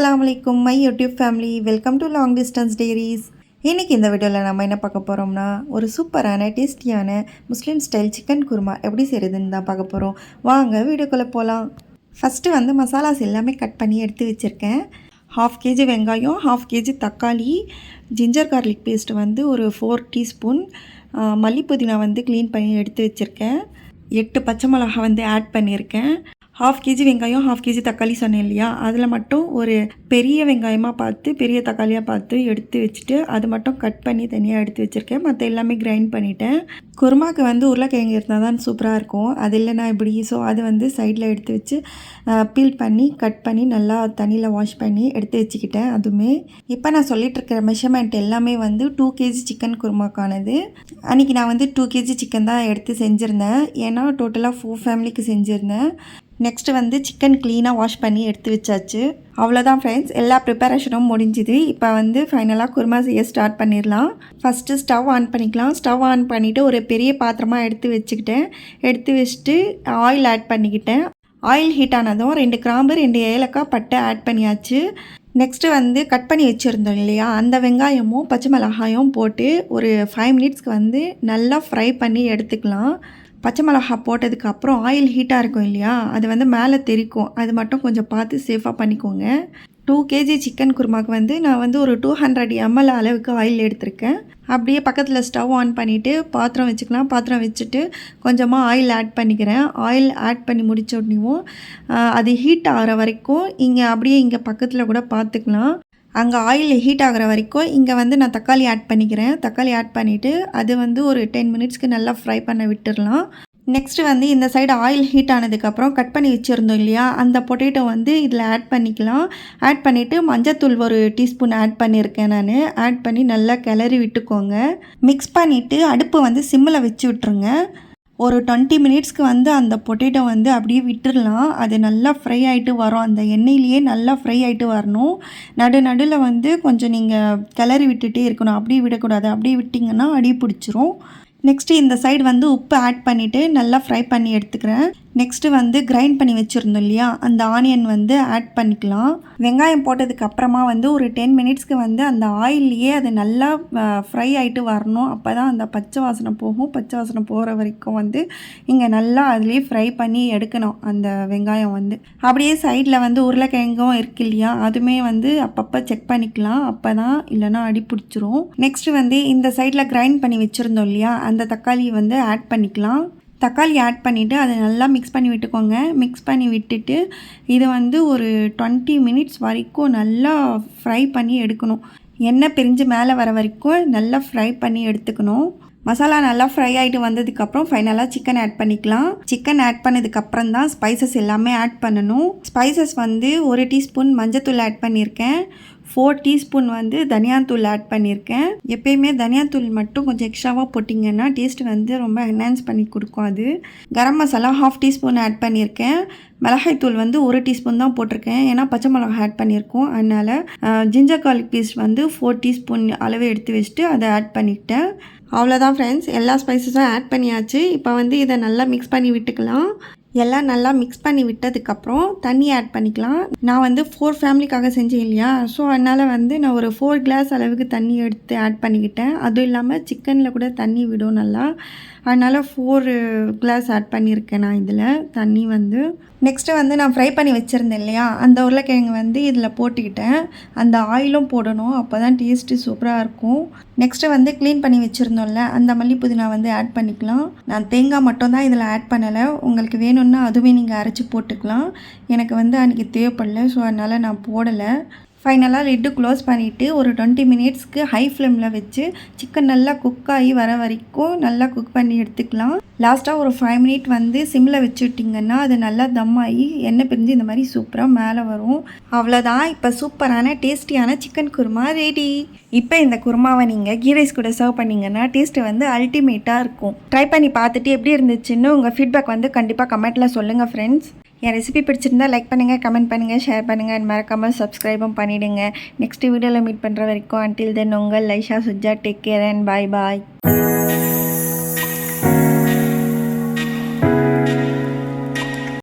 அஸ்ஸலாமு அலைக்கும் my YouTube family, welcome to long distance diaries. இன்றைக்கி இந்த வீடியோவில் நம்ம என்ன பார்க்க போகிறோம்னா, ஒரு சூப்பரான டேஸ்டியான முஸ்லீம் ஸ்டைல் சிக்கன் குருமா எப்படி செய்கிறதுன்னு தான் பார்க்க போகிறோம். வாங்க வீடியோக்குள்ளே போகலாம். ஃபஸ்ட்டு வந்து மசாலாஸ் எல்லாமே கட் பண்ணி எடுத்து வச்சுருக்கேன். 1/2 kg வெங்காயம், 1/2 kg தக்காளி, ஜிஞ்சர் கார்லிக் பேஸ்ட் வந்து ஒரு 4 டீஸ்பூன், மல்லி புதினா வந்து க்ளீன் பண்ணி எடுத்து வச்சுருக்கேன். 8 பச்சை மிளகா வந்து ஆட் பண்ணியிருக்கேன். 1/2 kg வெங்காயம், 1/2 kg தக்காளி சொன்னேன் இல்லையா, அதில் மட்டும் ஒரு பெரிய வெங்காயமாக பார்த்து பெரிய தக்காளியாக பார்த்து எடுத்து வச்சுட்டு அது மட்டும் கட் பண்ணி தனியாக எடுத்து வச்சுருக்கேன். மற்ற எல்லாமே கிரைண்ட் பண்ணிவிட்டேன். குருமாவுக்கு வந்து உருளைக்கிழங்கு இருந்தால் தான் சூப்பராக இருக்கும். அது இல்லைனா இப்படி, ஸோ அது வந்து சைடில் எடுத்து வச்சு பீல் பண்ணி கட் பண்ணி நல்லா தண்ணியில் வாஷ் பண்ணி எடுத்து வச்சுக்கிட்டேன். அதுவுமே இப்போ நான் சொல்லிகிட்ருக்கிற மெஷர்மெண்ட் எல்லாமே வந்து 2 kg சிக்கன் குருமாக்கானது. அன்றைக்கி நான் வந்து 2 kg சிக்கன் தான் எடுத்து செஞ்சுருந்தேன், ஏன்னா டோட்டலாக 4 ஃபேமிலிக்கு செஞ்சுருந்தேன். நெக்ஸ்ட்டு வந்து சிக்கன் க்ளீனாக வாஷ் பண்ணி எடுத்து வச்சாச்சு. அவ்வளோதான் ஃப்ரெண்ட்ஸ், எல்லா ப்ரிப்பரேஷனும் முடிஞ்சுது. இப்போ வந்து ஃபைனலாக குருமா செய்ய ஸ்டார்ட் பண்ணிடலாம். ஃபஸ்ட்டு ஸ்டவ் ஆன் பண்ணிக்கலாம். ஸ்டவ் ஆன் பண்ணிவிட்டு ஒரு பெரிய பாத்திரமாக எடுத்து வச்சுக்கிட்டேன். எடுத்து வச்சுட்டு ஆயில் ஆட் பண்ணிக்கிட்டேன். ஆயில் ஹீட் ஆனதும் 2 கிராம்பு, 2 ஏலக்காய், பட்டை ஆட் பண்ணியாச்சு. நெக்ஸ்ட்டு வந்து கட் பண்ணி வச்சுருந்தோம் இல்லையா, அந்த வெங்காயமும் பச்சை மிளகாயும் போட்டு ஒரு 5 மினிட்ஸ்க்கு வந்து நல்லா ஃப்ரை பண்ணி எடுத்துக்கலாம். பச்சை மிளகா போட்டதுக்கு அப்புறம் ஆயில் ஹீட்டாக இருக்கும் இல்லையா, அது வந்து மேலே தெரிக்கும். அது மட்டும் கொஞ்சம் பார்த்து சேஃபாக பண்ணிக்கோங்க. 2 kg சிக்கன் குருமாவுக்கு வந்து நான் வந்து ஒரு 200 ml அளவுக்கு ஆயில் எடுத்திருக்கேன். அப்படியே பக்கத்தில் ஸ்டவ் ஆன் பண்ணிவிட்டு பாத்திரம் வச்சுக்கலாம். பாத்திரம் வச்சுட்டு கொஞ்சமாக ஆயில் ஆட் பண்ணிக்கிறேன். ஆயில் ஆட் பண்ணி முடித்த உடனேயும் அது ஹீட் ஆகிற வரைக்கும் இங்கே பக்கத்தில் கூட பார்த்துக்கலாம். அங்கே ஆயில் ஹீட் ஆகிற வரைக்கும் இங்கே வந்து நான் தக்காளி ஆட் பண்ணிக்கிறேன். தக்காளி ஆட் பண்ணிவிட்டு அது வந்து ஒரு 10 மினிட்ஸ்க்கு நல்லா ஃப்ரை பண்ண விட்டுடலாம். நெக்ஸ்ட்டு வந்து இந்த சைடு ஆயில் ஹீட் ஆனதுக்கப்புறம் கட் பண்ணி வச்சுருந்தோம் இல்லையா, அந்த பொட்டேட்டோ வந்து இதில் ஆட் பண்ணிக்கலாம். ஆட் பண்ணிவிட்டு மஞ்சத்தூள் ஒரு டீஸ்பூன் ஆட் பண்ணியிருக்கேன் நான். ஆட் பண்ணி நல்லா கிளறி விட்டுக்கோங்க. மிக்ஸ் பண்ணிவிட்டு அடுப்பு வந்து சிம்மில் வச்சு விட்டுருங்க. ஒரு 20 மினிட்ஸ்க்கு வந்து அந்த பொட்டேட்டோ வந்து அப்படியே விட்டுடலாம். அது நல்லா ஃப்ரை ஆகிட்டு வரும். அந்த எண்ணெயிலேயே நல்லா ஃப்ரை ஆகிட்டு வரணும். நடுவில் வந்து கொஞ்சம் நீங்கள் கிளறி விட்டுட்டே இருக்கணும். அப்படியே விடக்கூடாது. அப்படியே விட்டிங்கன்னா அடி பிடிச்சிரும். நெக்ஸ்ட்டு இந்த சைடு வந்து உப்பு ஆட் பண்ணிவிட்டு நல்லா ஃப்ரை பண்ணி எடுத்துக்கிறேன். நெக்ஸ்ட்டு வந்து கிரைண்ட் பண்ணி வச்சுருந்தோம் இல்லையா, அந்த ஆனியன் வந்து ஆட் பண்ணிக்கலாம். வெங்காயம் போட்டதுக்கு அப்புறமா வந்து ஒரு 10 மினிட்ஸ்க்கு வந்து அந்த ஆயில்லையே அது நல்லா ஃப்ரை ஆகிட்டு வரணும். அப்போ தான் அந்த பச்சை வாசனை போகும். பச்சை வாசனை போகிற வரைக்கும் வந்து இங்கே நல்லா அதுலேயே ஃப்ரை பண்ணி எடுக்கணும் அந்த வெங்காயம் வந்து. அப்படியே சைடில் வந்து உருளைக்கிழங்கும் இருக்கு இல்லையா, அதுவுமே வந்து அப்பப்போ செக் பண்ணிக்கலாம். அப்போ தான் இல்லைனா அடி பிடிச்சிரும். நெக்ஸ்ட்டு வந்து இந்த சைடில் கிரைண்ட் பண்ணி வச்சுருந்தோம் இல்லையா, அந்த தக்காளி வந்து ஆட் பண்ணிக்கலாம். தக்காளி ஆட் பண்ணிவிட்டு அதை நல்லா மிக்ஸ் பண்ணி விட்டுக்கோங்க. மிக்ஸ் பண்ணி விட்டுட்டு இதை வந்து ஒரு 20 மினிட்ஸ் வரைக்கும் நல்லா ஃப்ரை பண்ணி எடுக்கணும். எண்ணெய் பிரிஞ்சு மேலே வர வரைக்கும் நல்லா ஃப்ரை பண்ணி எடுத்துக்கணும். மசாலா நல்லா ஃப்ரை ஆகிட்டு வந்ததுக்கப்புறம் ஃபைனலாக சிக்கன் ஆட் பண்ணிக்கலாம். சிக்கன் ஆட் பண்ணதுக்கப்புறம் தான் ஸ்பைசஸ் எல்லாமே ஆட் பண்ணணும். ஸ்பைசஸ் வந்து 1 டீஸ்பூன் மஞ்சத்தூள் ஆட் பண்ணியிருக்கேன். 4 டீஸ்பூன் வந்து தனியாத்தூள் ஆட் பண்ணியிருக்கேன். எப்பயுமே தனியாத்தூள் மட்டும் கொஞ்சம் எக்ஸ்ட்ராவாக போட்டிங்கன்னா டேஸ்ட் வந்து ரொம்ப என்ஹான்ஸ் பண்ணி கொடுக்கும். அது கரம் மசாலா 1/2 டீஸ்பூன் ஆட் பண்ணியிருக்கேன். மிளகாய்த்தூள் வந்து 1 டீஸ்பூன் தான் போட்டிருக்கேன், ஏன்னா பச்சை மிளகா ஆட் பண்ணியிருக்கோம். அதனால் ஜிஞ்சர் கார்லிக் பேஸ்ட் வந்து 4 டீஸ்பூன் அளவு எடுத்து வச்சுட்டு அதை ஆட் பண்ணிக்கிட்டேன். அவ்வளோதான் ஃப்ரெண்ட்ஸ், எல்லா ஸ்பைசஸும் ஆட் பண்ணியாச்சு. இப்போ வந்து இதை நல்லா மிக்ஸ் பண்ணி விட்டுக்கலாம். எல்லாம் நல்லா மிக்ஸ் பண்ணி விட்டதுக்கப்புறம் தண்ணி ஆட் பண்ணிக்கலாம். நான் வந்து 4 ஃபேமிலிக்காக செஞ்சேன் இல்லையா, ஸோ அதனால் வந்து நான் ஒரு 4 கிளாஸ் அளவுக்கு தண்ணி எடுத்து ஆட் பண்ணிக்கிட்டேன். அதுவும் இல்லாமல் சிக்கனில் கூட தண்ணி விடும் நல்லா, அதனால் 4 கிளாஸ் ஆட் பண்ணியிருக்கேன் நான் இதில் தண்ணி வந்து. நெக்ஸ்ட்டு வந்து நான் ஃப்ரை பண்ணி வச்சுருந்தேன் இல்லையா, அந்த உருளைக்கிழங்கு வந்து இதில் போட்டுக்கிட்டேன். அந்த ஆயிலும் போடணும், அப்போ தான் டேஸ்ட்டு சூப்பராக இருக்கும். நெக்ஸ்ட்டு வந்து க்ளீன் பண்ணி வச்சுருந்தோம்ல, அந்த மல்லி புதினா வந்து ஆட் பண்ணிக்கலாம். நான் தேங்காய் மட்டும் தான் இதில் ஆட் பண்ணலை. உங்களுக்கு வேணும்னா அதுவே நீங்கள் அரைச்சி போட்டுக்கலாம். எனக்கு வந்து அன்றைக்கி தேவைப்படல, ஸோ அதனால் நான் போடலை. ஃபைனலாக லிட்டு க்ளோஸ் பண்ணிவிட்டு ஒரு 20 மினிட்ஸ்க்கு ஹை ஃப்ளேமில் வச்சு சிக்கன் நல்லா குக் ஆகி வர வரைக்கும் நல்லா குக் பண்ணி எடுத்துக்கலாம். லாஸ்ட்டாக ஒரு 5 மினிட் வந்து சிம்மில் வச்சுட்டிங்கன்னா அது நல்லா தம் ஆகி எண்ணெய் பிரிஞ்சு இந்த மாதிரி சூப்பராக மேலே வரும். அவ்வளோதான், இப்போ சூப்பரான டேஸ்டியான சிக்கன் குருமா ரெடி. இப்போ இந்த குருமாவை நீங்கள் கீ ரைஸ் கூட சர்வ் பண்ணிங்கன்னா டேஸ்ட்டு வந்து அல்டிமேட்டாக இருக்கும். ட்ரை பண்ணி பார்த்துட்டு எப்படி இருந்துச்சுன்னு உங்கள் ஃபீட்பேக் வந்து கண்டிப்பாக கமெண்ட்டில் சொல்லுங்கள் ஃப்ரெண்ட்ஸ். என் ரெசிபி பிடிச்சிருந்தா லைக் பண்ணுங்கள், கமெண்ட் பண்ணுங்கள், ஷேர் பண்ணுங்கள், அண்ட் மறக்காமல் சப்ஸ்கிரைபும் பண்ணிவிடுங்க. நெக்ஸ்ட் வீடியோவில் மீட் பண்ணுற வரைக்கும் அன்டில் தென் உங்கள் Laisha Suja. Take care and bye bye.